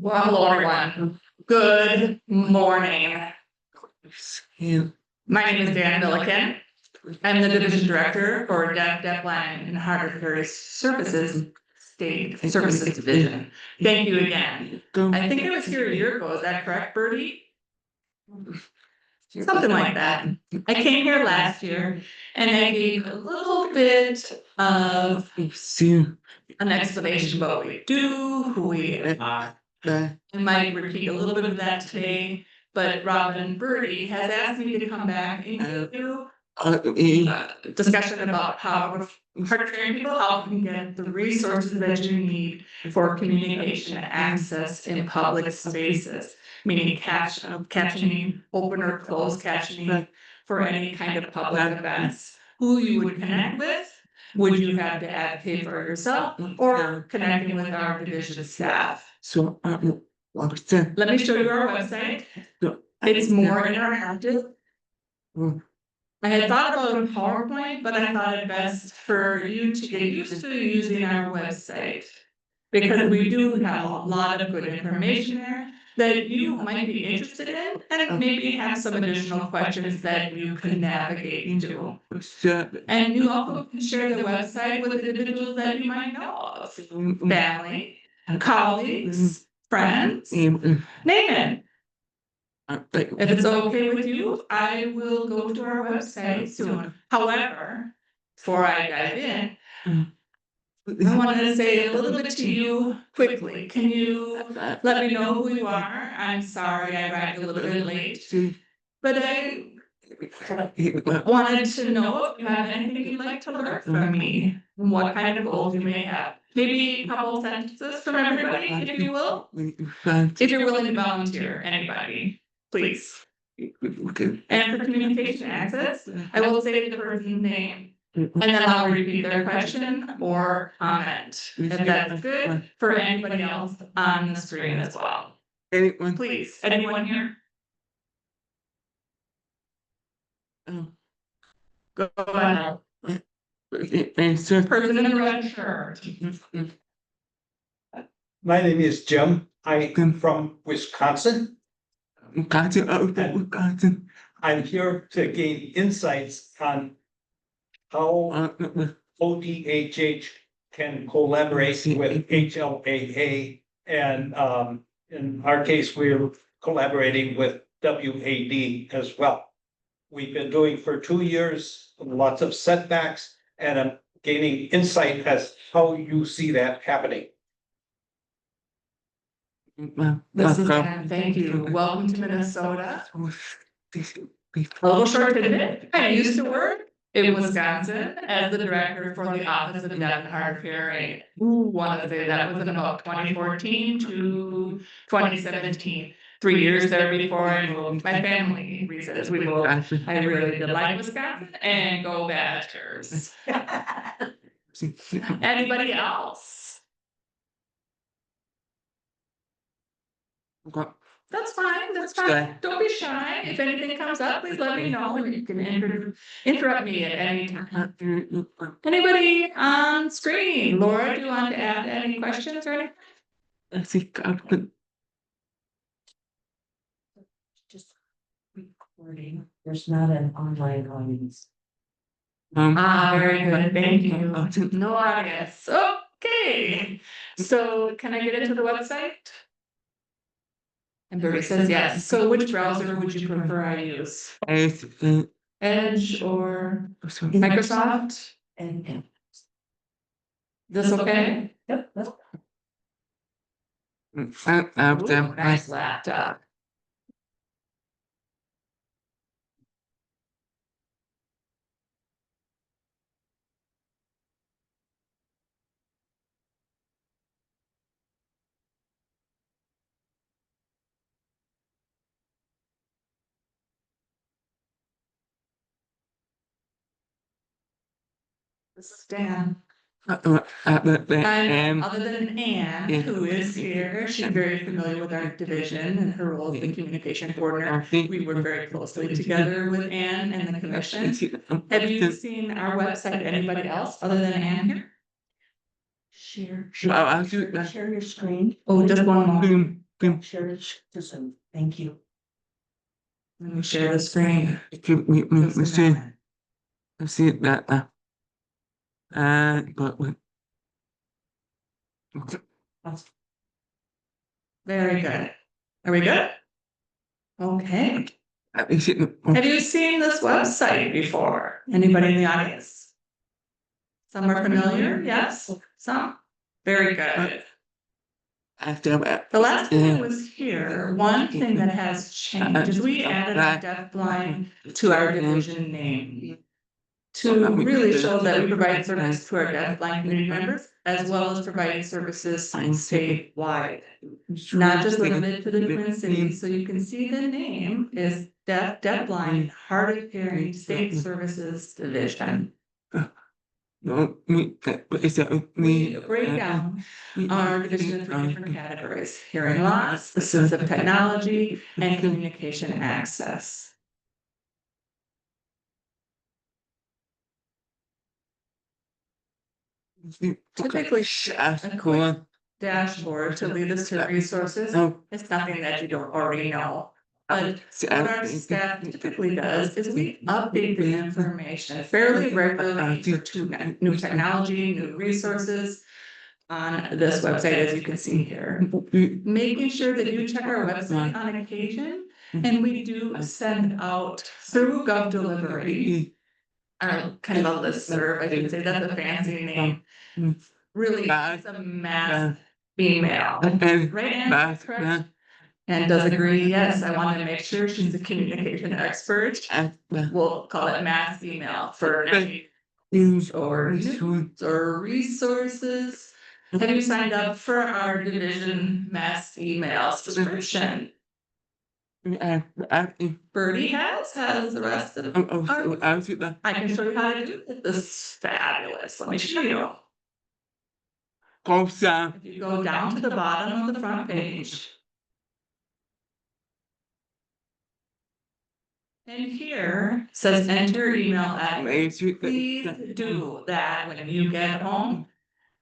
Well, hello everyone. Good morning. My name is Dan Milliken. I'm the Division Director for Deaf, Blind, and Hard of Hearing Services, State Services Division. Thank you again. I think I was here a year ago. Is that correct, Bertie? Something like that. I came here last year and I gave a little bit of an explanation about what we do, who we are. I might repeat a little bit of that today, but Robin Birdie has asked me to come back and do a discussion about how hard of hearing people how can get the resources that you need for communication and access in public spaces, meaning captioning, open or closed captioning for any kind of public events, who you would connect with. Would you have to advocate for yourself or connecting with our division staff? So, Let me show you our website. It's more interactive. I had thought about a PowerPoint, but I thought it best for you to get used to using our website. Because we do have a lot of good information there that you might be interested in, and maybe have some additional questions that you can navigate to. And you also can share the website with individuals that you might know of, family, colleagues, friends, name it. If it's okay with you, I will go to our website soon. However, before I dive in, I wanted to say a little bit to you quickly. Can you let me know who you are? I'm sorry I arrived a little bit late, but I wanted to know if you have anything you'd like to learn from me, and what kind of goals you may have. Maybe a couple sentences from everybody, if you will. If you're willing to volunteer, anybody, please. And for communication access, I will say the person's name, and then I'll repeat their question or comment, if that's good for anybody else on the screen as well. Anyone? Please, anyone here? Go ahead. Person in the red shirt. My name is Jim. I am from Wisconsin. I'm here to gain insights on how ODHH can collaborate with HLAA. And in our case, we're collaborating with WAD as well. We've been doing for 2 years, lots of setbacks, and I'm gaining insight as how you see that happening. This is Dan. Thank you. Welcome to Minnesota. A little short tidbit. I used to work in Wisconsin as the director for the Office of Deaf and Hard of Hearing. Want to say that was in about 2014 to 2017. 3 years there before I moved. My family reasons we moved. I really did like Wisconsin, and go Badgers. Anybody else? That's fine. That's fine. Don't be shy. If anything comes up, please let me know, and you can interrupt me at any time. Anybody on screen? Laura, do you want to add any questions or anything? Just recording. There's not an online audience. Very good. Thank you. No audience. Okay. So can I get into the website? And Bertie says yes. So which browser would you prefer I use? Edge or Microsoft? And This okay? yep, that's Ooh, nice laptop. This is Dan. Other than Anne, who is here, she's very familiar with our division and her role as the communication coordinator. We work very closely together with Anne and the commission. Have you seen our website? Anybody else other than Anne here? share I'll do that. share your screen. Oh, just one more. Share it to Zoom. Thank you. Let me share the screen. Me Just a see, moment. see that. But Very good. Are we good? Okay. is it? Have you seen this website before? Anybody in the audience? Some are familiar, yes, some? Very good. After The last time I was here, one thing that has changed is we added our deafblind to our division name to really show that we provide service to our deafblind community members as well as provide services statewide, not just limited to the Twin Cities. So you can see the name is Deafblind Hard of Hearing State Services Division. No, is that We break down our division in three different categories: hearing loss, assistive technology, and communication access. Typically, a quick dashboard to lead us to resources. It's nothing that you don't already know. But what our staff typically does is we update the information fairly regularly for new technology, new resources on this website, as you can see here. Making sure that you check our website on occasion, and we do send out through GovDelivery, kind of a listserv, I should say, that's a fancy name. Really, it's a mass email. Right, Anne? Correct? And does agree, yes, I want to make sure she's a communication expert. We'll call it mass email for news or resources. Have you signed up for our division mass email subscription? Birdie has the rest of them. I can show you how to do it. This is fabulous. Let me show you. If you go down to the bottom of the front page. And here says enter email address. Please do that when you get home.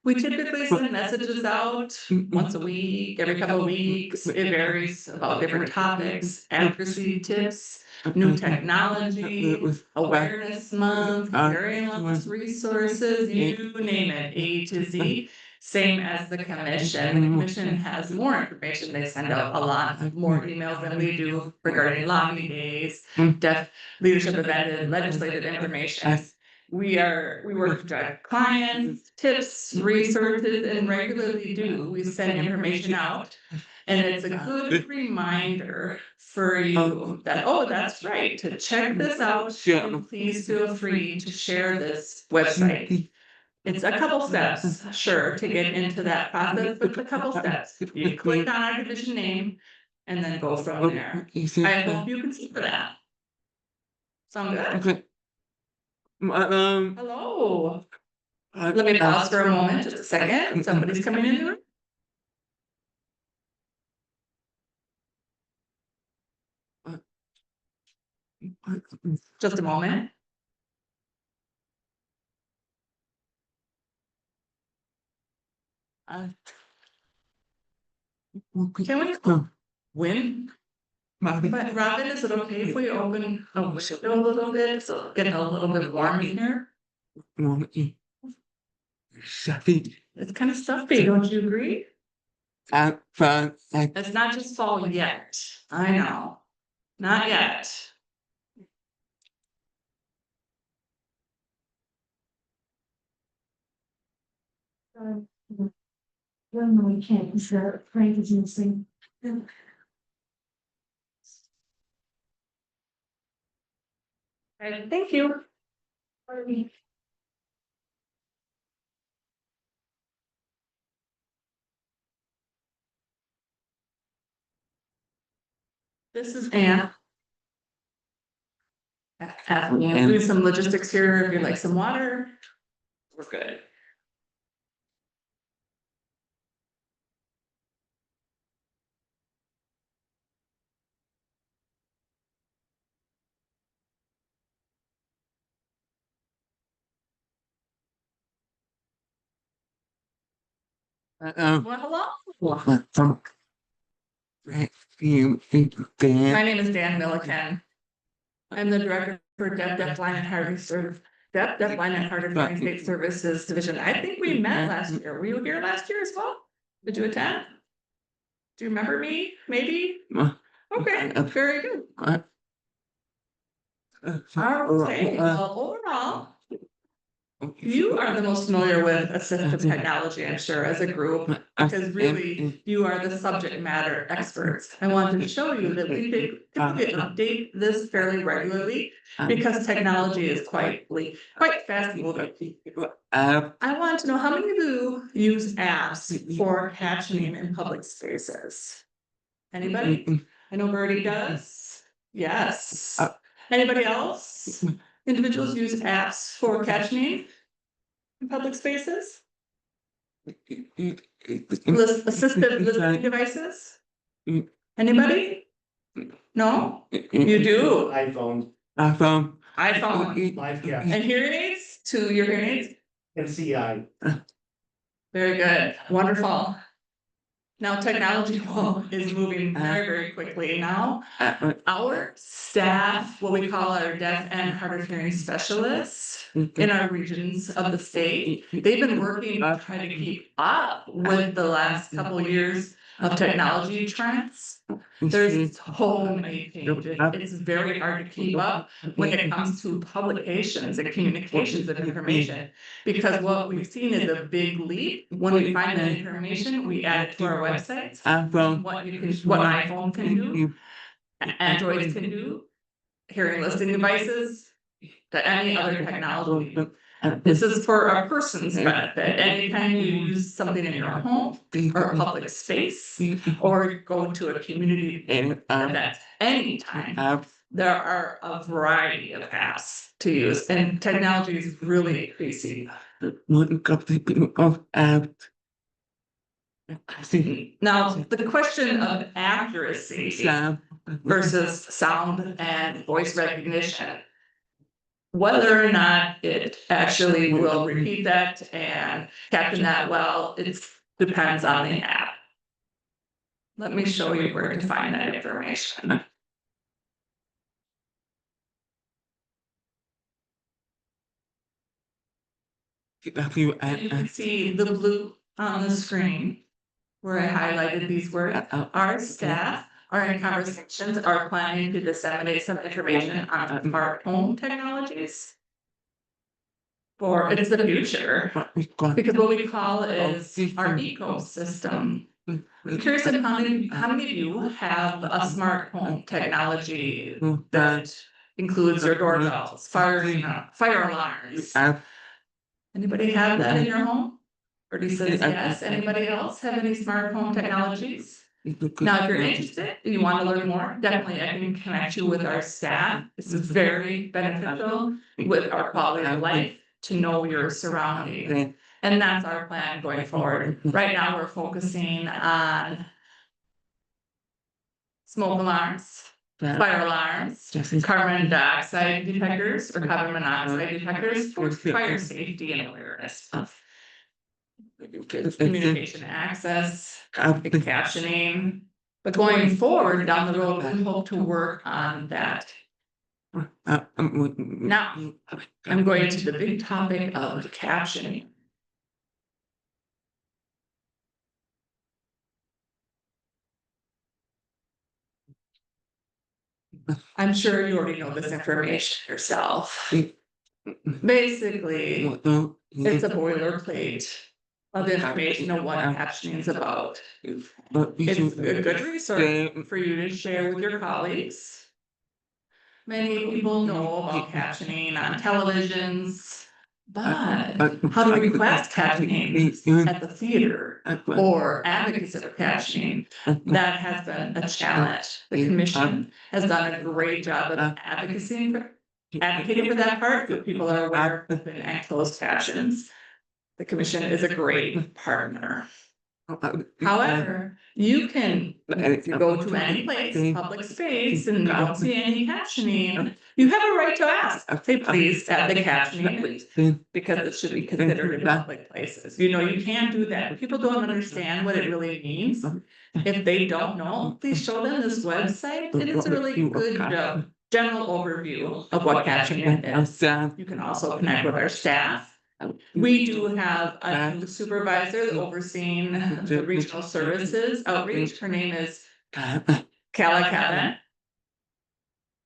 We typically send messages out once a week, every couple of weeks. It varies about different topics, accuracy tips, new technology, awareness month, hearing loss resources, you name it, A to Z. Same as the commission. The commission has more information. They send out a lot more emails than we do regarding lobby days, deaf leadership event, legislative information. We work to drive clients, tips, resources, and regularly we send information out. And it's a good reminder for you that, oh, that's right, to check this out. And please feel free to share this website. It's a couple steps, sure, to get into that process, but it's a couple steps. You click on our division name and then go from there. I hope you can see for that. Sound good? Hello. Let me pause for a moment, just a second. Somebody's coming in the room. Just a moment. Can we win? But Robin, is it okay if we open a window a little bit, so it's getting a little bit warm in here? It's kind of stuffy, don't you agree? It's not just fall yet. I know. Not yet. When we can't, is there Frank is missing? Thank you. This is Anne. Doing some logistics here. If you'd like some water, we're good. Well, hello. You, My Dan, name is Dan Milliken. I'm the director for Deaf, Blind and Hard of Deaf, Blind and Hard of Hearing State Services Division. I think we met last year. Were you here last year as well? Did you attend? Do you remember me? Maybe? Okay, very good. Okay, well, overall, you are the most familiar with assistive technology, I'm sure, as a group, because really you are the subject matter experts. I wanted to show you that we typically update this fairly regularly because technology is quite fast moving. I want to know how many of you use apps for captioning in public spaces? Anybody? I know Bertie does. Yes. Anybody else? Individuals use apps for captioning in public spaces? Assistive listening devices? Anybody? No? You do? iPhone, iPhone. live cast, And hearing aids? To your hearing aids? and CI. Very good. Wonderful. Now, technology is moving very quickly now. Our staff, what we call our deaf and hard of hearing specialists in our regions of the state, they've been working to try to keep up with the last couple of years of technology trends. There's so many changes. It's very hard to keep up when it comes to publications and communications of information. Because what we've seen is a big leap. When we find that information, we add it to our websites. What iPhone can do, Androids can do, hearing listening devices, to any other technology. This is for a person's benefit. Anytime you use something in your home or a public space or go to a community event, anytime, there are a variety of apps to use, and technology is really increasing. Now, the question of accuracy versus sound and voice recognition, whether or not it actually will repeat that and caption that well, it depends on the app. Let me show you where to find that information. You can see the blue on the screen where I highlighted these words. Our staff are in conversations, are planning to disseminate some information on smart home technologies. For it's the future, because what we call is our ecosystem. I'm curious of how many of you have a smart home technology that includes your doorbells, fire alarms. Anybody have that in your home? Bertie says yes. Anybody else have any smart home technologies? Now, if you're interested, you want to learn more, definitely I can connect you with our staff. This is very beneficial with our quality of life to know your surroundings. And that's our plan going forward. Right now, we're focusing on smoke alarms, fire alarms, carbon dioxide detectors or carbon monoxide detectors for fire safety and awareness. Communication access, captioning, but going forward down the road, we hope to work on that. Now, I'm going to the big topic of captioning. I'm sure you already know this information yourself. Basically, it's a boilerplate of information of what captioning is about. It's a good resource for you to share with your colleagues. Many people know about captioning on televisions, but how to request captioning at the theater or advocacy for captioning, that has been a challenge. The commission has done a great job of advocating for that part, so people are aware of open and closed captions. The commission is a great partner. However, you can, if you go to any place, public space, and you don't see any captioning, you have a right to ask, say, please add the captioning, please. Because it should be considered in public places. You know, you can do that. People don't understand what it really means. If they don't know, please show them this website. It is a really good general overview of what captioning is. You can also connect with our staff. We do have a new supervisor overseeing the regional services outreach. Her name is Kala.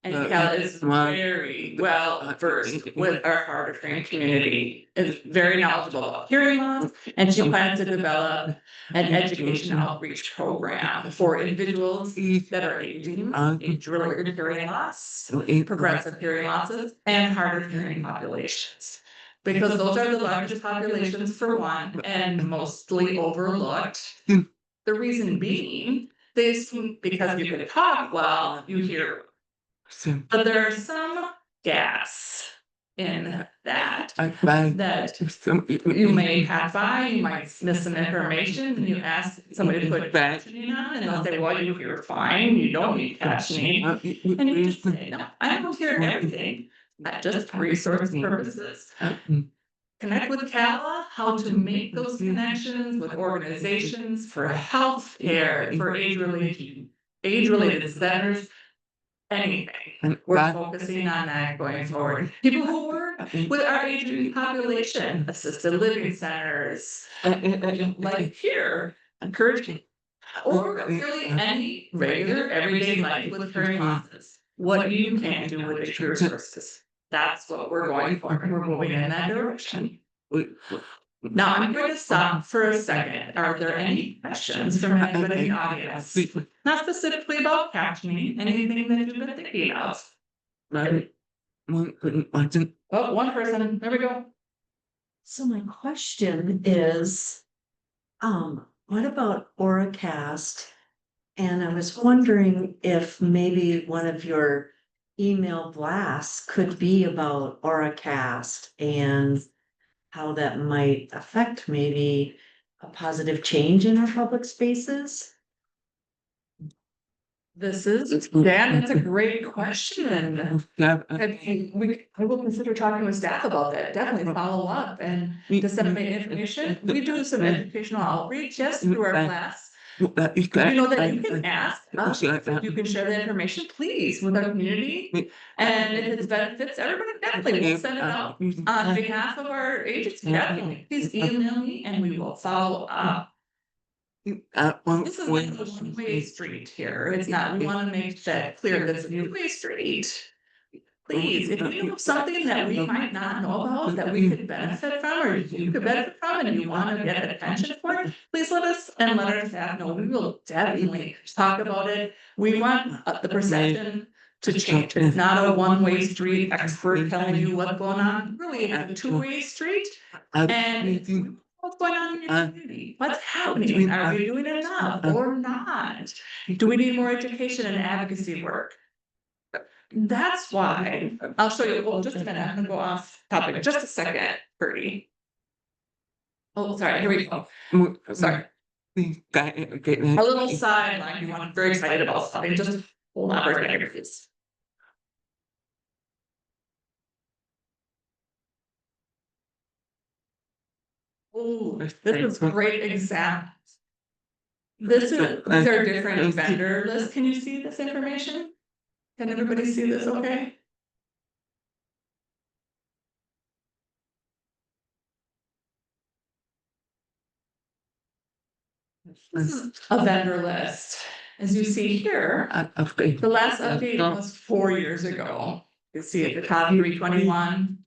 And Cal is very well versed with our hard of hearing community, is very knowledgeable about hearing loss, and she plans to develop an education outreach program for individuals that are aging, age-related hearing loss, progressive hearing losses, and hard of hearing populations. Because those are the largest populations for one, and mostly overlooked. The reason being, they assume because you can talk well, you hear. But there are some gaps in that you may pass by, you might miss some information, and you ask somebody to put captioning on, and they'll say, well, you hear fine, you don't need captioning. And you just say, no, I don't hear everything, just for resource purposes. Connect with CALA, how to make those connections with organizations for healthcare, for age-related centers. Anything. We're focusing on that going forward. People who work with our aging population, assisted living centers, like here, encouraging, or really any regular everyday life with hearing losses. What you can do with the resources. That's what we're going for. We're moving in that direction. Now I'm going to stop for a second. Are there any questions from anybody in the audience? Not specifically about captioning, anything that you've been thinking of. Oh, one person, there we go. So my question is, what about Oracast? And I was wondering if maybe one of your email blasts could be about Oracast and how that might affect maybe a positive change in our public spaces. Dan, that's a great question. I will consider talking with staff about that, definitely follow up and disseminate information. We do some educational outreach, yes, through our class. You know that you can ask us, you can share the information, please, with our community. And if it benefits everybody, definitely we'll send it out on behalf of our agency, definitely. Please email me and we will follow up. This is like a one-way street here. It's not, we want to make that clear that it's a two-way street. Please, if you know something that we might not know about that we could benefit from, or you could benefit from, and you want to get attention for it, please let us and let our staff know. We will definitely talk about it. We want the perception to change. It's not a one-way street, expert telling you what's going on. Really, it's a two-way street. And what's going on in your community? What's happening? Are we doing enough or not? Do we need more education and advocacy work? That's why. I'll show you. Well, just a minute. I'm gonna go off topic. Just a second, Bertie. Oh, sorry. Here we go. Sorry. A little sideline. I'm very excited about something. Just hold on for a second, please. Oh, this is great example. These are different vendor lists. Can you see this information? Can everybody see this okay? This is a vendor list. As you see here, the last update was 4 years ago. You see at the top 321.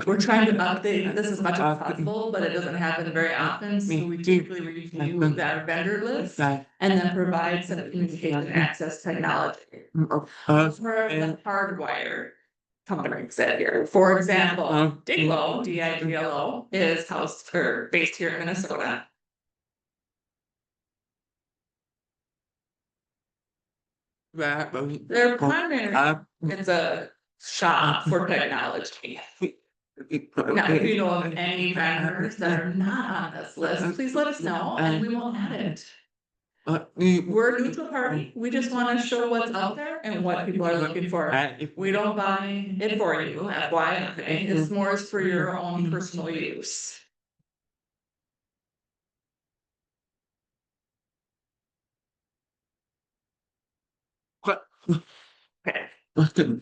We're trying to update this as much as possible, but it doesn't happen very often. So we typically review that vendor list and then provide some communication access technology for the hardwire companies that here. For example, Diglo, DIGLO, is housed or based here in Minnesota. Their primary, it's a shop for technology. Now, if you know of any vendors that are not on this list, please let us know and we will add it. We're a neutral party. We just want to show what's out there and what people are looking for. We don't buy it for you, FYI. It's more for your own personal use. Okay.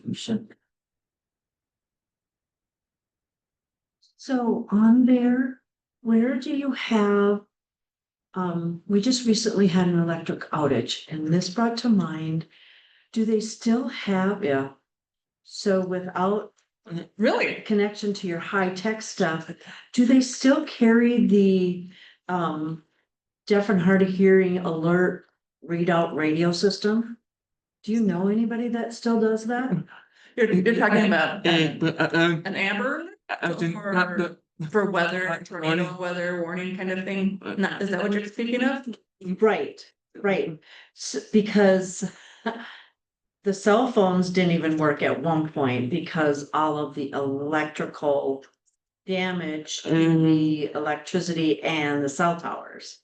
So on there, where do you have? We just recently had an electric outage and this brought to mind, do they still have, yeah. So without Really? connection to your high-tech stuff, do they still carry the deaf and hard of hearing alert readout radio system? Do you know anybody that still does that? You're talking about an amber for weather, tornado weather warning kind of thing? Not, is that what you're speaking of? Right, right. Because the cell phones didn't even work at one point because all of the electrical damage to the electricity and the cell towers.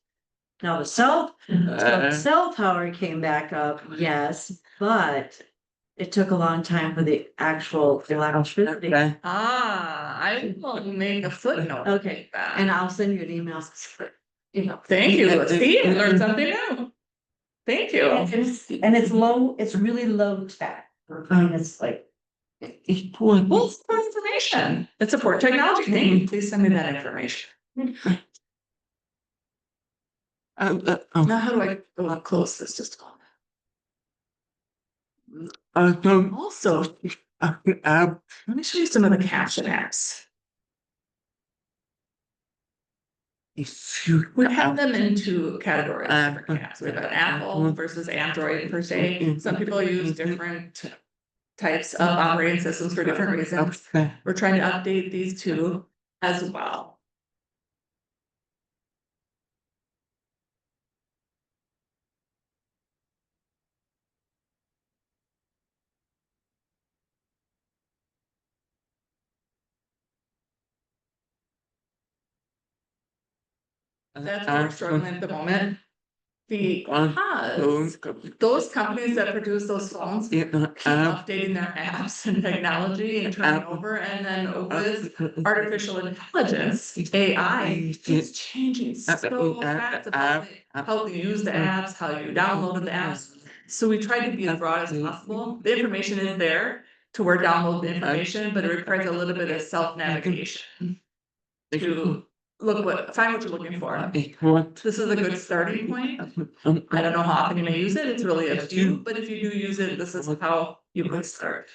Now so the cell tower came back up, yes, but it took a long time for the actual electricity. I will make a footnote. Okay, and I'll send you an email. Thank you. See, I learned something new. Thank you. And it's low, it's really low tech. It's like. Well, it's more information. It's support technology. Thank you. Please send me that information. Now, how do I close this? Just also, let me show you some of the caption apps. We have them in two categories. Different apps. We have an Apple versus Android per se. Some people use different types of operating systems for different reasons. We're trying to update these two as well. That's what we're struggling at the moment. Because those companies that produce those phones keep updating their apps and technology and turning over, and then with artificial intelligence, AI, it's changing so fast about how you use the apps, how you download the apps. So we try to be as broad as possible. The information is there to where download the information, but it requires a little bit of self-navigation to find what you're looking for. This is a good starting point. I don't know how often you may use it. It's really up to you, but if you do use it, this is how you can start.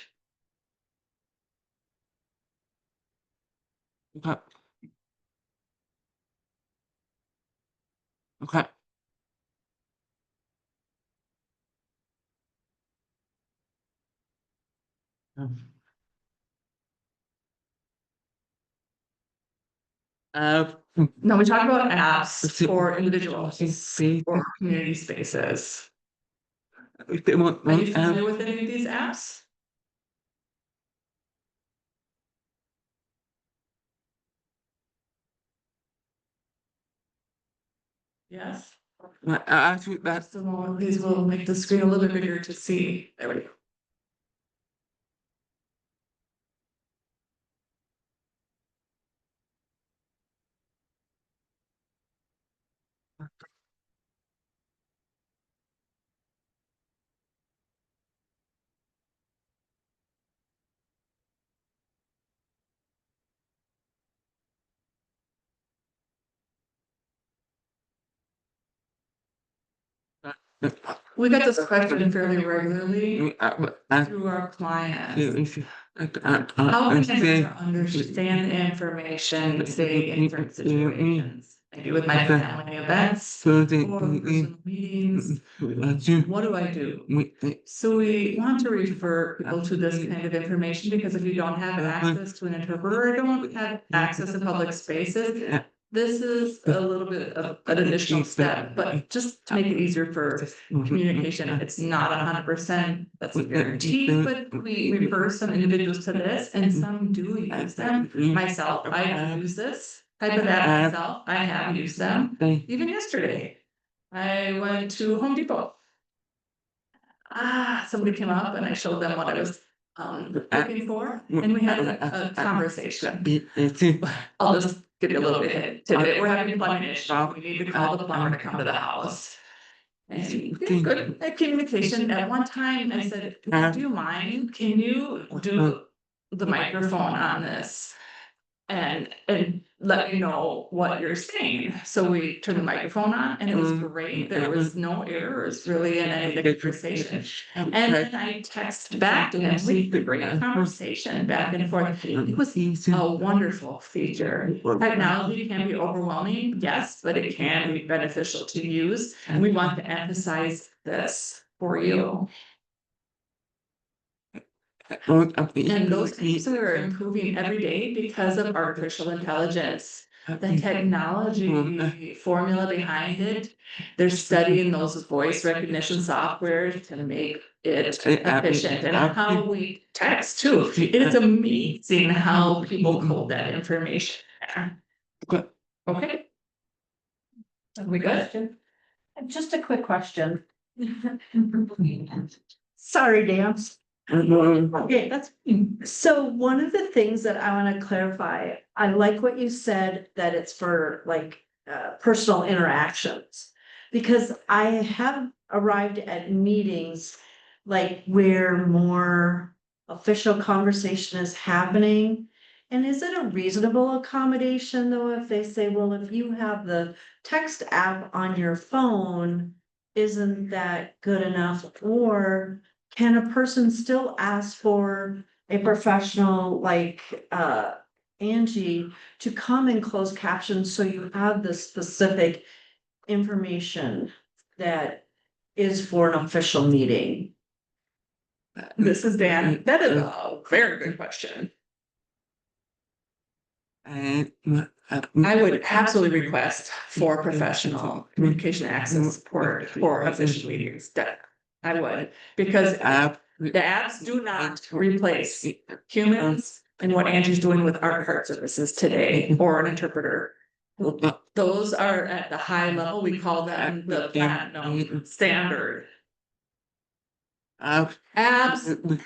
Okay. Now we talk about apps for individuals or community spaces. Are you familiar with any of these apps? Yes. That's the one. These will make the screen a little bit bigger to see. There we go. We get this question fairly regularly through our clients. How can I understand the information, say, in certain situations? Maybe with my family events or personal meetings. What do I do? So we want to refer people to this kind of information because if you don't have access to an interpreter or don't have access to public spaces, this is a little bit of an additional step, but just to make it easier for communication, it's not 100%, that's a guarantee, but we refer some individuals to this and some do use them. Myself, I use this type of app myself, I have used them, even yesterday. I went to Home Depot. Somebody came up and I showed them what I was looking for, and we had a conversation. I'll just give you a little bit tidbit. We're having a plumbing issue. We need to call the plumber to come to the house. And good at communication. At one time, I said, "Do you mind? Can you do the microphone on this and let me know what you're saying?" So we turned the microphone on, and it was great. There was no errors really in any of the conversation. And then I texted back to him. We had a great conversation back and forth. It was a wonderful feature. Technology can be overwhelming, yes, but it can be beneficial to use. And we want to emphasize this for you. And those things are improving every day because of artificial intelligence. The technology formula behind it, they're studying those voice recognition software to make it efficient, and how we text too. It is amazing how people code that information. Okay. Are we good? Just a quick question. Sorry, Dan. Okay, so one of the things that I want to clarify, I like what you said, that it's for like personal interactions. Because I have arrived at meetings like where more official conversation is happening. And is it a reasonable accommodation though, if they say, well, if you have the text app on your phone, isn't that good enough? Or can a person still ask for a professional like Angie to come in closed caption so you have the specific information that is for an official meeting? This is Dan. That is a very good question. I would absolutely request for professional communication access support for official meetings. I would, because the apps do not replace humans and what Angie's doing with our card services today, or an interpreter. Those are at the high level. We call them the platinum standard. Apps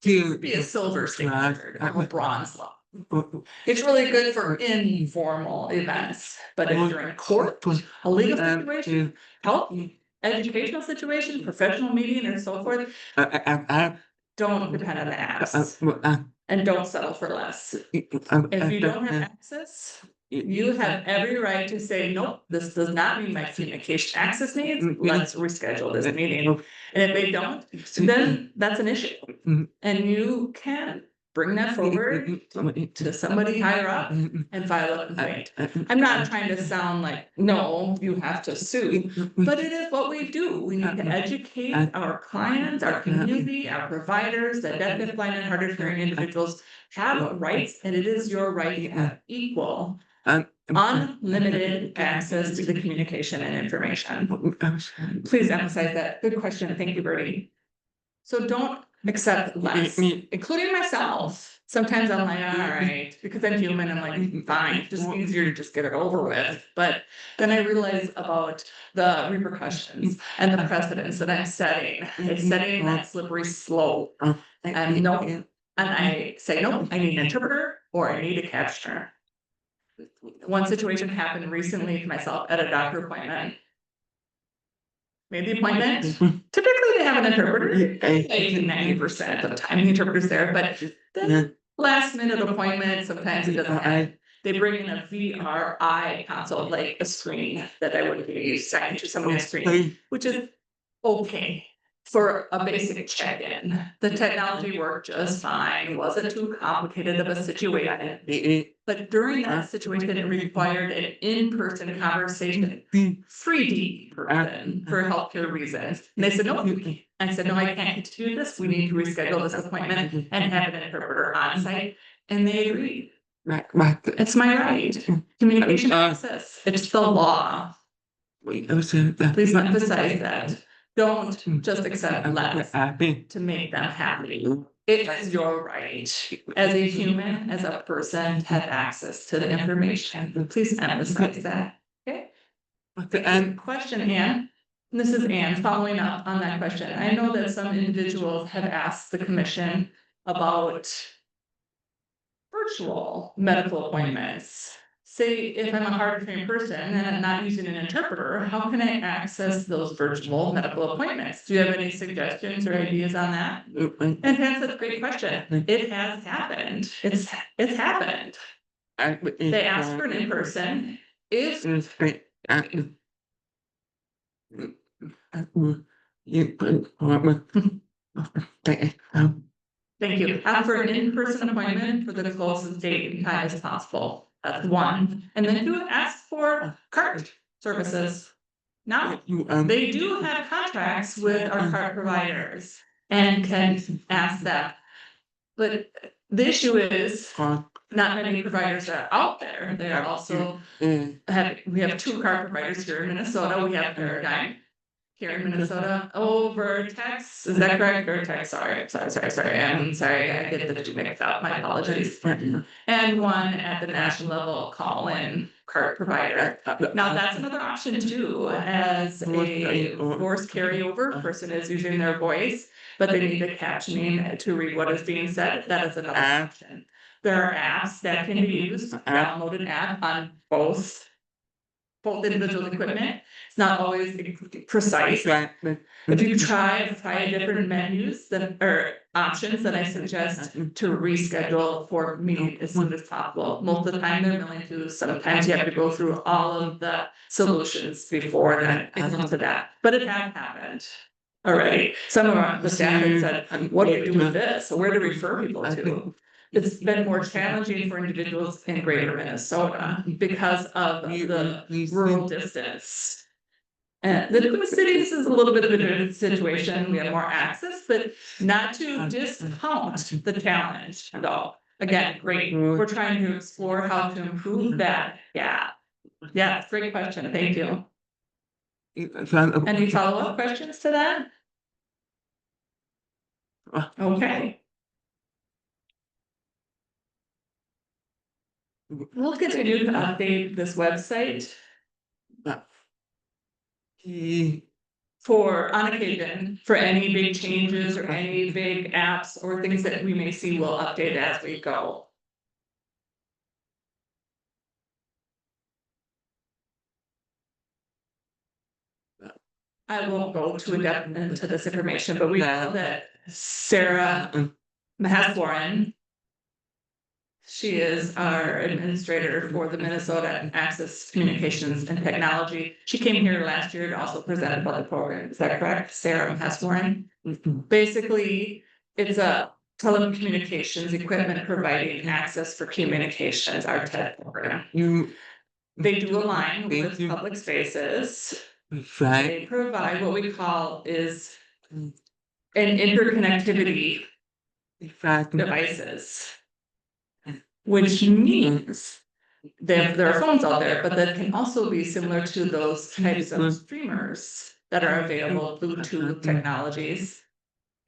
be a silver standard or a bronze level. It's really good for informal events, but if you're in court, a legal situation, health, educational situation, professional meeting, and so forth, don't depend on the apps and don't settle for less. If you don't have access, you have every right to say, nope, this does not meet my communication access needs. Let's reschedule this meeting. And if they don't, then that's an issue. And you can bring that forward to somebody higher up and file a complaint. I'm not trying to sound like, no, you have to sue, but it is what we do. We need to educate our clients, our community, our providers, that deaf, blind, and hard of hearing individuals have rights, and it is your right to have equal, unlimited access to the communication and information. Please emphasize that. Good question. Thank you, Bertie. So don't accept less, including myself. Sometimes I'm like, all right, because I'm human, I'm like, fine, just easier to just get it over with. But then I realize about the repercussions and the precedents that I'm setting. It's setting that slippery slope. And I say, no, I need an interpreter or I need a captioner. One situation happened recently to myself at a doctor appointment. Made the appointment. Typically they have an interpreter 80-90% of the time the interpreter's there, but then last minute appointment, sometimes it doesn't have. They bring in a VRI console, like a screen that I would be second to somebody's screen, which is okay for a basic check-in. The technology worked just fine. It wasn't too complicated of a situation. But during that situation, it required an in-person conversation, 3D person for healthcare reasons. And they said, no, I said, no, I can't do this. We need to reschedule this appointment and have an interpreter on site. And they agreed. It's my right. Communication access, it's the law. Please emphasize that. Don't just accept less to make them happy. It is your right as a human, as a person, to have access to the information. Please emphasize that. Okay? And question, Anne. This is Anne following up on that question. I know that some individuals have asked the commission about virtual medical appointments. Say if I'm a hard of hearing person and I'm not using an interpreter, how can I access those virtual medical appointments? Do you have any suggestions or ideas on that? And that's a great question. It has happened. It's happened. They ask for an in-person. If Thank you. Ask for an in-person appointment for the closest date and time as possible. That's one. And then two, ask for cart services. Now, they do have contracts with our cart providers and can ask that. But the issue is not many providers are out there. They are also we have two cart providers here in Minnesota. We have Paradigm here in Minnesota over text. Is that correct? Or text? Sorry. I'm sorry. I get the two mixed up. My apologies. And one at the national level call-in cart provider. Now that's another option too, as a voice carryover person is using their voice, but they need the captioning to read what is being said. That is another option. There are apps that can be used, download an app on both individual equipment. It's not always precise. If you try different menus or options that I suggest to reschedule for me as soon as possible. Most of the time they're willing to. Sometimes you have to go through all of the solutions before then into that. But it has happened already. Some of the staff had said, what do we do with this? Where to refer people to? It's been more challenging for individuals in greater Minnesota because of the rural distance. And the Twin Cities is a little bit of a different situation. We have more access, but not to discount the challenge though. Again, great. We're trying to explore how to improve that. Yeah, great question. Thank you. Any follow-up questions to that? Okay. We'll continue to update this website for on occasion for any big changes or any big apps or things that we may see. We'll update as we go. I won't go too in-depth into this information, but we know that Sarah Mahaswaran, she is our administrator for the Minnesota Access Communications and Technology. She came here last year to also present about the program. Is that correct, Sarah Mahaswaran? Basically, it's a telecommunications equipment providing access for communications, our TED program. They do align with public spaces. They provide what we call is an interconnectivity devices, which means there are phones out there, but that can also be similar to those types of streamers that are available, Bluetooth technologies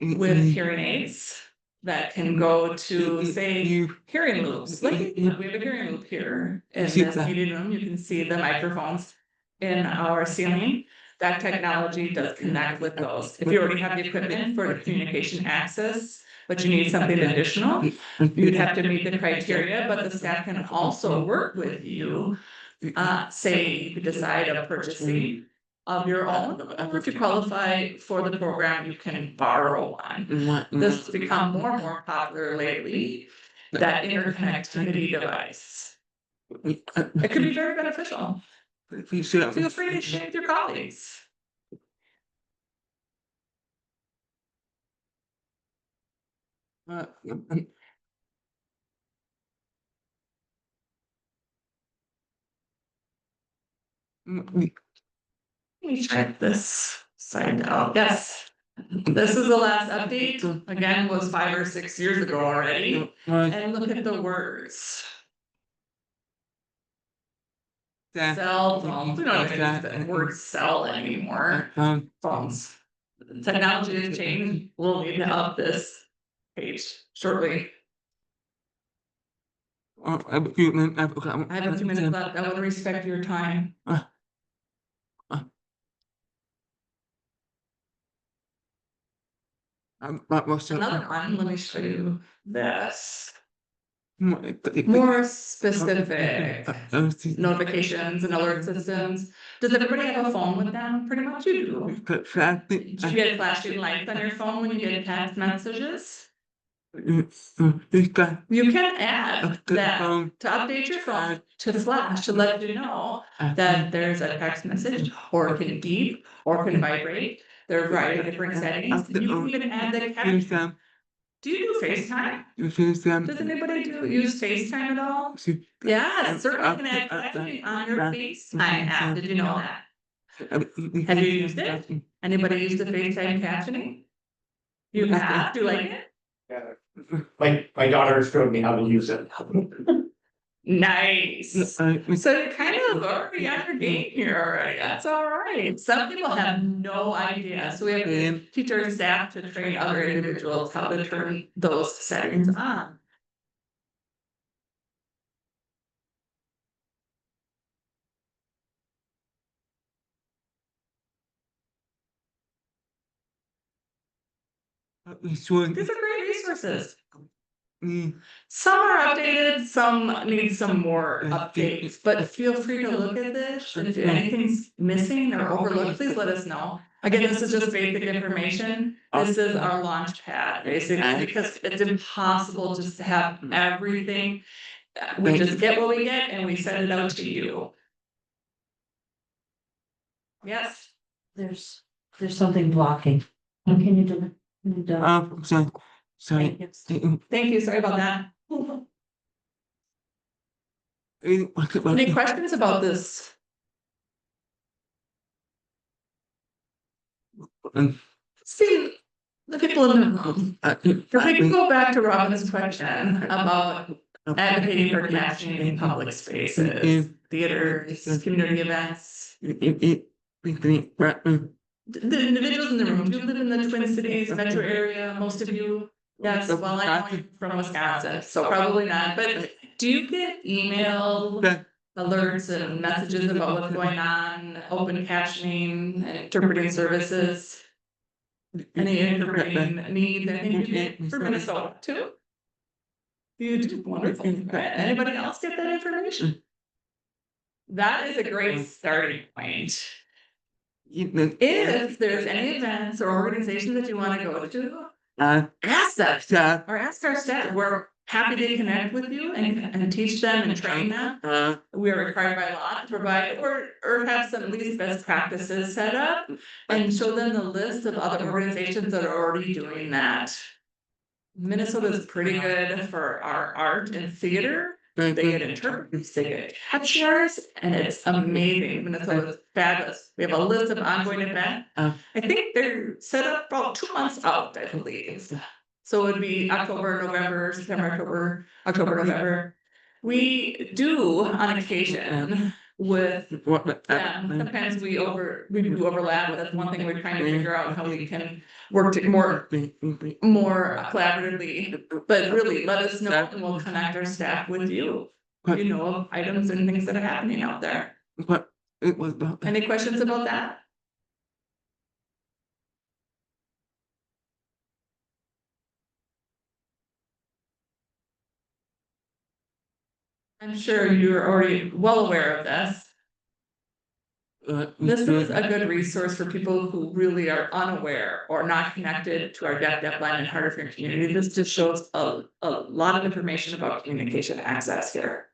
with hearing aids that can go to, say, hearing loops. Like we have a hearing loop here in this meeting room. You can see the microphones in our ceiling. That technology does connect with those. If you already have the equipment for the communication access, but you need something additional, you'd have to meet the criteria, but the staff can also work with you. Say you decide of purchasing of your own, or if you qualify for the program, you can borrow one. This has become more and more popular lately, that interconnectivity device. It could be very beneficial. Feel free to share with your colleagues. Let me check this side out. Yes. This is the last update. Again, was 5 or 6 years ago already. And look at the words. cell phones, we don't even use the word cell anymore. Phones. Technology has changed. We'll need to up this page shortly. I have a few minutes. I have a few minutes left. I would respect your time. Another one, let me show you this. More specific notifications and alert systems. Does everybody have a phone with them? Pretty much you do. Do you get flashing lights on your phone when you get text messages? You can add that to update your phone to flash to let you know that there's a text message, or it can beep, or it can vibrate. There are a variety of different settings. You can even add the caption. Do you do FaceTime? Does anybody use FaceTime at all? Yeah, certainly can add captioning on your FaceTime app. Did you know that? Have you used it? Anybody use the FaceTime captioning? You have? Do you like it? My daughter showed me how to use it. Nice. So you're kind of already on your game here already. That's all right. Some people have no idea. So we have to teach our staff to train other individuals how to turn those settings on. These are great resources. Some are updated, some need some more updates, but feel free to look at this. If anything's missing or overlooked, please let us know. Again, this is just basic information. This is our launch pad, basically, because it's impossible just to have everything. We just get what we get and we send it out to you. Yes. There's something blocking. Can you do it? Sorry. Thank you. Sorry about that. Any questions about this? See, the people in the room. If we can go back to Robin's question about advocating for captioning in public spaces, theaters, community events. The individuals in the room, do you live in the Twin Cities metro area, most of you? Yes, well, I know you're from Wisconsin, so probably not, but do you get email alerts and messages about what's going on, open captioning, and interpreting services? Any interpreting needs, I think you get for Minnesota too? You do, wonderful, right? Anybody else get that information? That is a great starting point. If there's any events or organizations that you want to go to, ask them or ask our staff. We're happy to connect with you and teach them and train them. We are required by law to provide or have some at least best practices set up and show them the list of other organizations that are already doing that. Minnesota is pretty good for our art and theater. They get interpreters, they get captioners, and it's amazing. Minnesota is fabulous. We have a list of ongoing events. I think they're set up about 2 months out, I believe. So it would be October, November, September, October, November. We do on occasion with sometimes we do overlap. That's one thing we're trying to figure out how we can work more collaboratively. But really, let us know and we'll connect our staff with you. You know of items and things that are happening out there. Any questions about that? I'm sure you're already well aware of this. This is a good resource for people who really are unaware or not connected to our deaf, blind, and hard of hearing community. This just shows a lot of information about communication access here.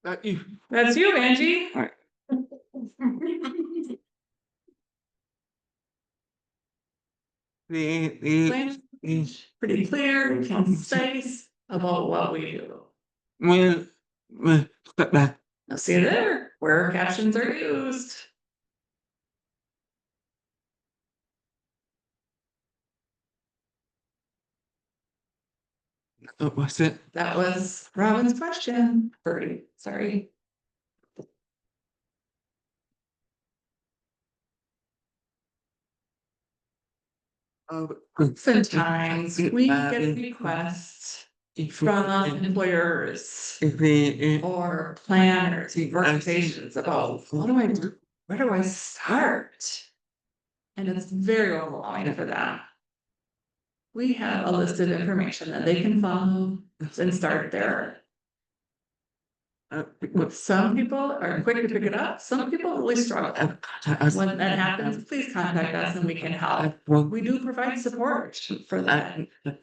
That's you, Angie. Pretty clear, concise about what we do. Now see there, where captions are used. What's it? That was Robin's question. Birdie, sorry. Oftentimes, we get requests from employers or planners, organizations about what do I do? Where do I start? And it's very overwhelming for them. We have a list of information that they can follow and start there. Some people are quick to pick it up. Some people really struggle. When that happens, please contact us and we can help. We do provide support for that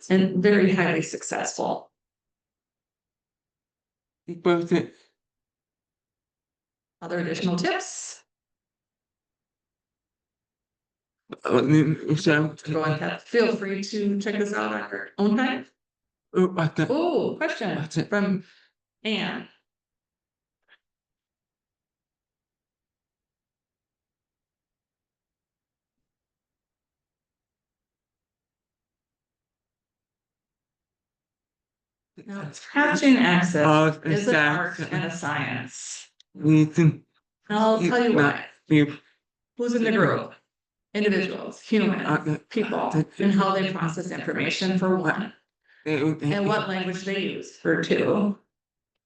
and very highly successful. Other additional tips? Go ahead. Feel free to check this out on your own time. Oh, question from Anne. Now, hatching access is an art and a science. I'll tell you why. Who's in the group? Individuals, humans, people, and how they process information for one, and what language they use for two.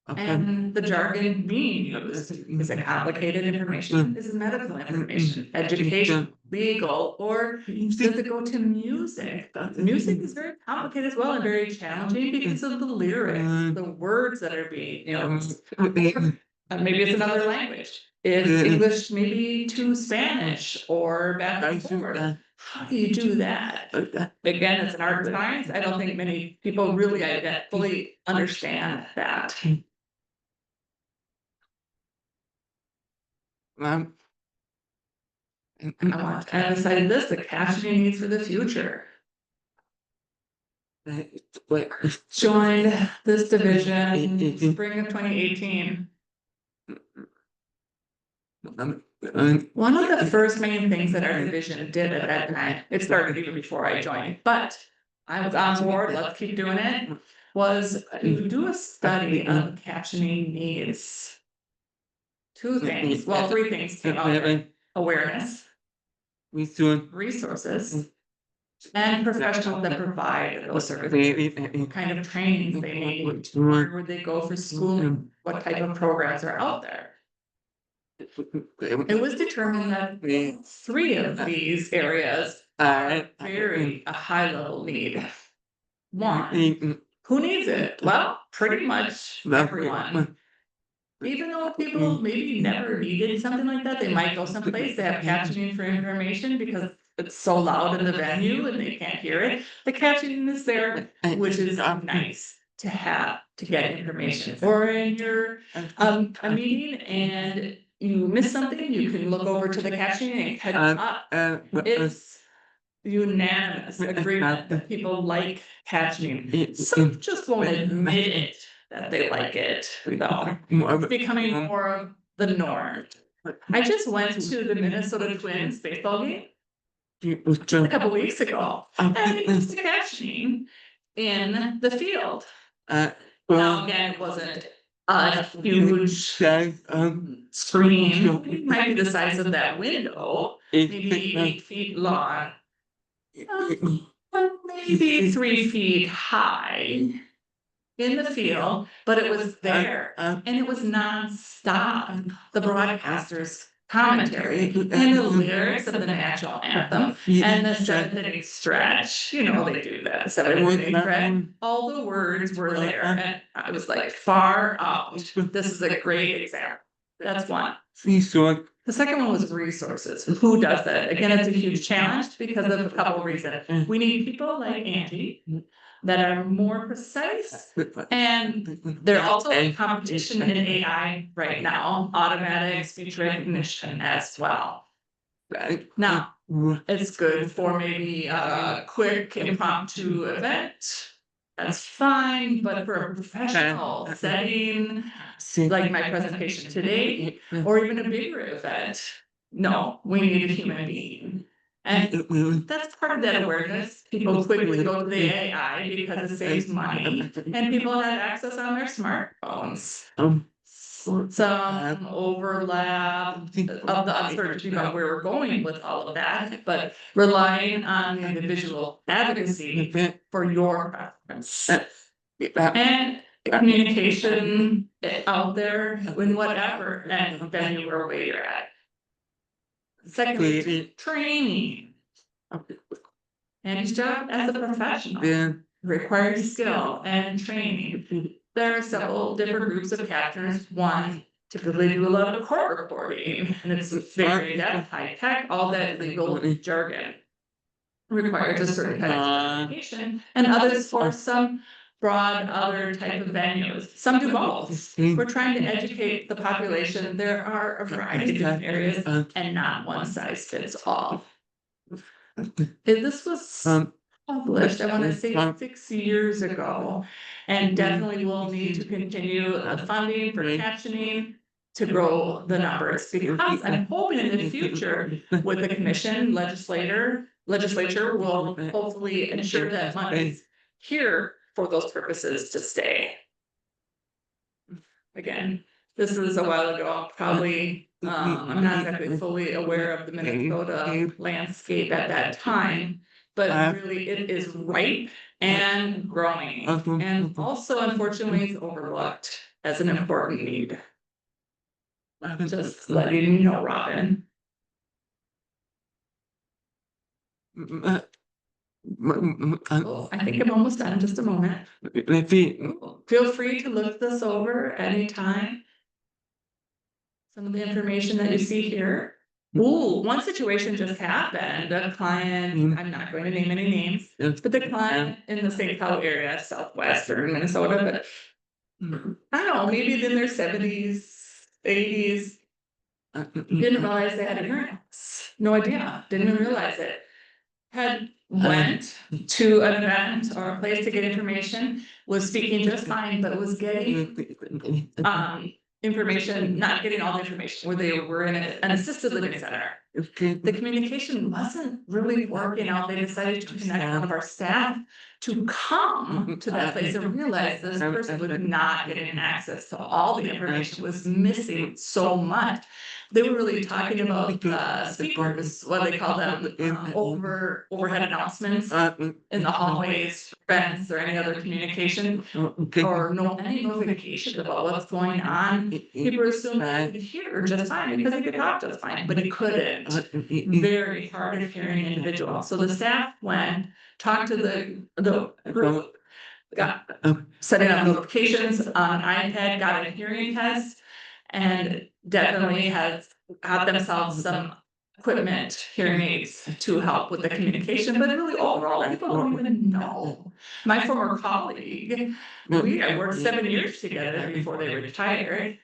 And the jargon being used is it complicated information, is it medical information, education, legal, or does it go to music? Music is very complicated as well and very challenging because of the lyrics, the words that are being, maybe it's another language. Is English maybe to Spanish or back and forth? How do you do that? Again, it's an art and science. I don't think many people really fully understand that. I want to emphasize this, the captioning needs for the future. Joined this division in spring of 2018. One of the first main things that our division did at that time, it started even before I joined, but I was on board, let's keep doing it, was to do a study of captioning needs. Two things, well, three things came out of it. Awareness, resources, and professionals that provide those services. What kind of trainings they need, where would they go for schooling, what type of programs are out there. It was determined that three of these areas are very a high level need. One, who needs it? Well, pretty much everyone. Even though people maybe never needed something like that, they might go someplace, they have captioning for information because it's so loud in the venue and they can't hear it. The captioning is there, which is nice to have to get information. Or in your a meeting and you miss something, you can look over to the captioning and catch up. It's unanimous agreement that people like captioning. Some just won't admit it that they like it, though. It's becoming more of the norm. I just went to the Minnesota Twins baseball game a couple weeks ago, and it was the captioning in the field. Now, again, it wasn't a huge screen. It might be the size of that window, maybe 8 feet long, maybe 3 feet high in the field, but it was there and it was nonstop. The broadcaster's commentary and the lyrics of the national anthem and the 7-inning stretch, they do that 7-inning stretch. All the words were there and I was like, far out. This is a great example. That's one. The second one was resources. Who does that? Again, it's a huge challenge because of a couple of reasons. We need people like Angie that are more precise, and there's also a competition in AI right now, automatic speech recognition as well. Now, it's good for maybe a quick impromptu event. That's fine, but for a professional setting, like my presentation today, or even a bigger event, no, we need a human being And that's part of that awareness. People quickly go to the AI because it saves money and people have access on their smartphones. Some overlap of the uncertainty about where we're going with all of that, but relying on the individual advocacy for your preference. And communication out there in whatever venue or way you're at. Secondly, training. And his job as a professional requires skill and training. There are several different groups of captains. One typically do a lot of court reporting, and it's very in-depth, high-tech, all that legal jargon requires a certain kind of communication, and others for some broad other type of venues. Some do both. We're trying to educate the population. There are a variety of different areas and not one size fits all. This was published, I want to say 6 years ago, and definitely will need to continue the funding for captioning to grow the numbers, because I'm hoping in the future with the commission legislature will hopefully ensure that money is here for those purposes to stay. Again, this is a while ago, probably, I'm not exactly fully aware of the Minnesota landscape at that time, but really it is ripe and growing. And also unfortunately it's overlooked as an important need. Just letting you know, Robin. Oh, I think I'm almost done, just a moment. Feel free to look this over anytime. Some of the information that you see here. Ooh, one situation just happened. A client, I'm not going to name any names, but the client in the St. Cloud area, southwestern Minnesota, but I don't know, maybe in their 70s, 80s, didn't realize they had a hearing loss. No idea, didn't even realize it. Had went to an event or a place to get information, was speaking just fine, but was getting information, not getting all the information, where they were in an assisted living center. The communication wasn't really working out. They decided to connect one of our staff to come to that place and realize this person was not getting access to all the information, was missing so much. They were really talking about speakers, what they call them, overhead announcements in the hallways, fence, or any other communication, or any notification about what's going on. People assume they could hear just fine because they could talk just fine, but it couldn't. Very hard of hearing individual. So the staff went, talked to the group, got setting up notifications on iPad, got a hearing test, and definitely has got themselves some equipment, hearing aids to help with the communication, but really overall, people don't even know. My former colleague, we had worked 7 years together before they retired,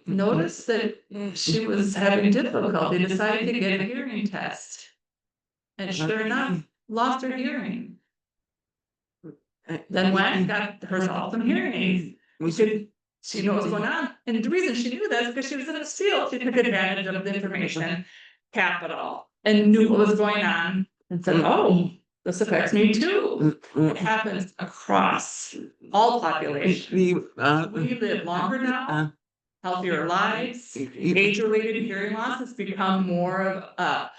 noticed that she was having difficulty, decided to get a hearing test. And sure enough, lost her hearing. Then went, got herself some hearing aids. She knew what was going on. And the reason she knew that is because she was in this field. She took advantage of the information capital and knew what was going on and said, oh, this affects me too. It happens across all populations. We live longer now, healthier lives, age-related hearing loss has become more of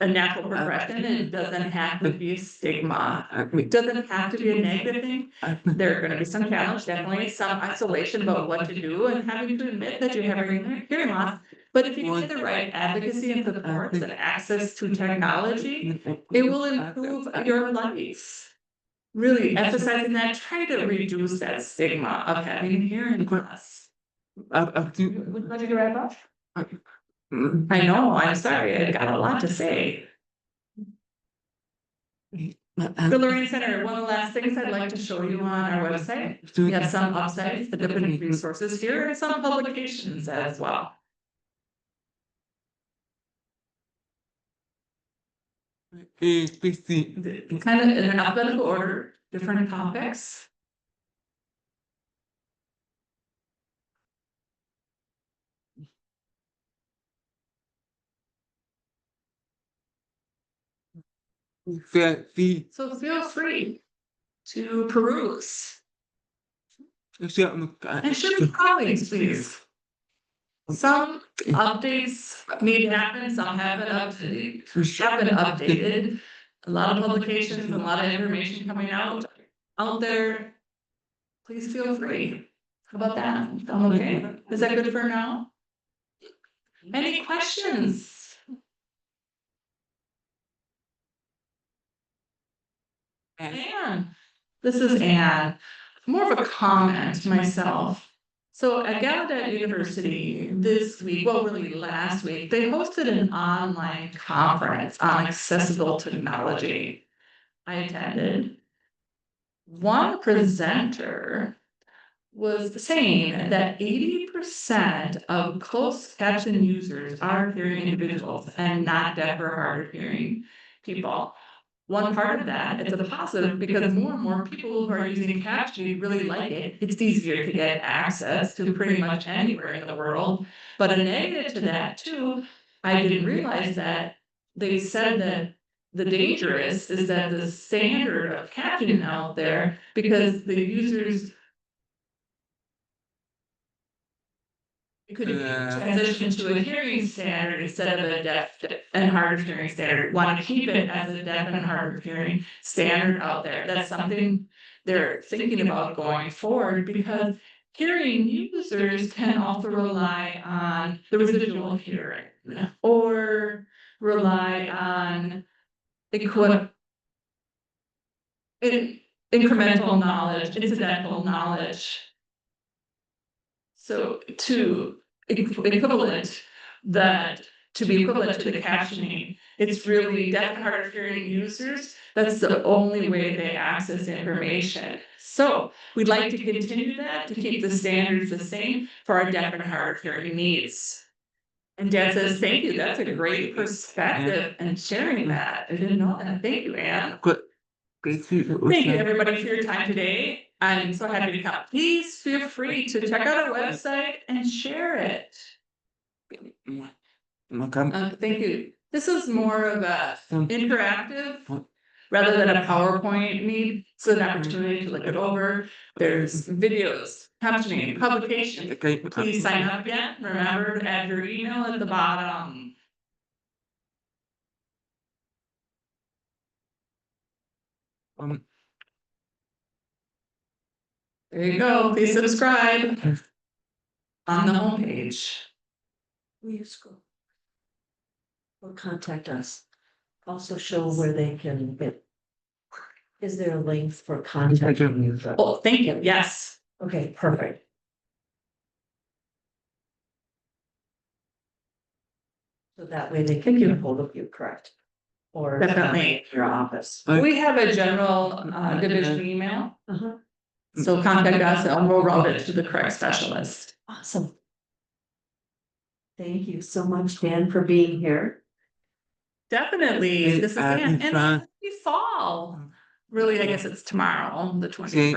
a natural progression. It doesn't have to be a stigma. It doesn't have to be a negative thing. There are going to be some challenge, definitely some isolation about what to do and having to admit that you have a hearing loss. But if you get the right advocacy and supports and access to technology, it will improve your life. Really emphasizing that, try to reduce that stigma of having hearing loss. Would you like to wrap up? I know, I'm sorry, I got a lot to say. The Learning Center, one of the last things I'd like to show you on our website. We have some websites, the different resources here, and some publications as well. Kind of in an alphabetical order, different topics. the So feel free to peruse. And share with colleagues, please. Some updates need to happen, some haven't updated. A lot of publications and a lot of information coming out there. Please feel free. How about that? Okay, is that good for now? Any questions? Anne, this is Anne. More of a comment myself. So at Gallaudet University this week, well, really last week, they hosted an online conference on accessible technology. I attended. One presenter was saying that 80% of closed caption users are hearing individuals and not deaf or hard of hearing people. One part of that, it's a positive because more and more people who are using captioning really like it. It's easier to get access to pretty much anywhere in the world. But a negative to that too, I didn't realize that they said that the danger is that the standard of captioning out there, because the users could transition to a hearing standard instead of a deaf and hard of hearing standard. Want to keep it as a deaf and hard of hearing standard out there. That's something they're thinking about going forward, because hearing users can also rely on the residual hearing or rely on incremental knowledge, incidental knowledge. So to be equivalent to the captioning, it's really deaf and hard of hearing users. That's the only way they access information. So we'd like to continue that, to keep the standards the same for our deaf and hard of hearing needs. And Dan says, thank you, that's a great perspective and sharing that. I didn't know that. Thank you, Anne. Thank you, everybody, for your time today. I'm so happy to come. Please feel free to check out our website and share it. Thank you. This is more of a interactive rather than a PowerPoint meet. It's an opportunity to look it over. There's videos, captioning, publication. Please sign up again. Remember to add your email at the bottom. There you go. Please subscribe on the homepage. Will you scroll? Or contact us. Also show where they can get. Is there a link for contacting you? Oh, thank you. Yes. Okay, perfect. So that way they can get a hold of you, correct? Or Definitely. your office. We have a general division email. Uh-huh. So contact us and we'll route it to the correct specialist. Awesome. Thank you so much, Dan, for being here. Definitely. This is and happy fall. Really, I guess it's tomorrow, the 20th.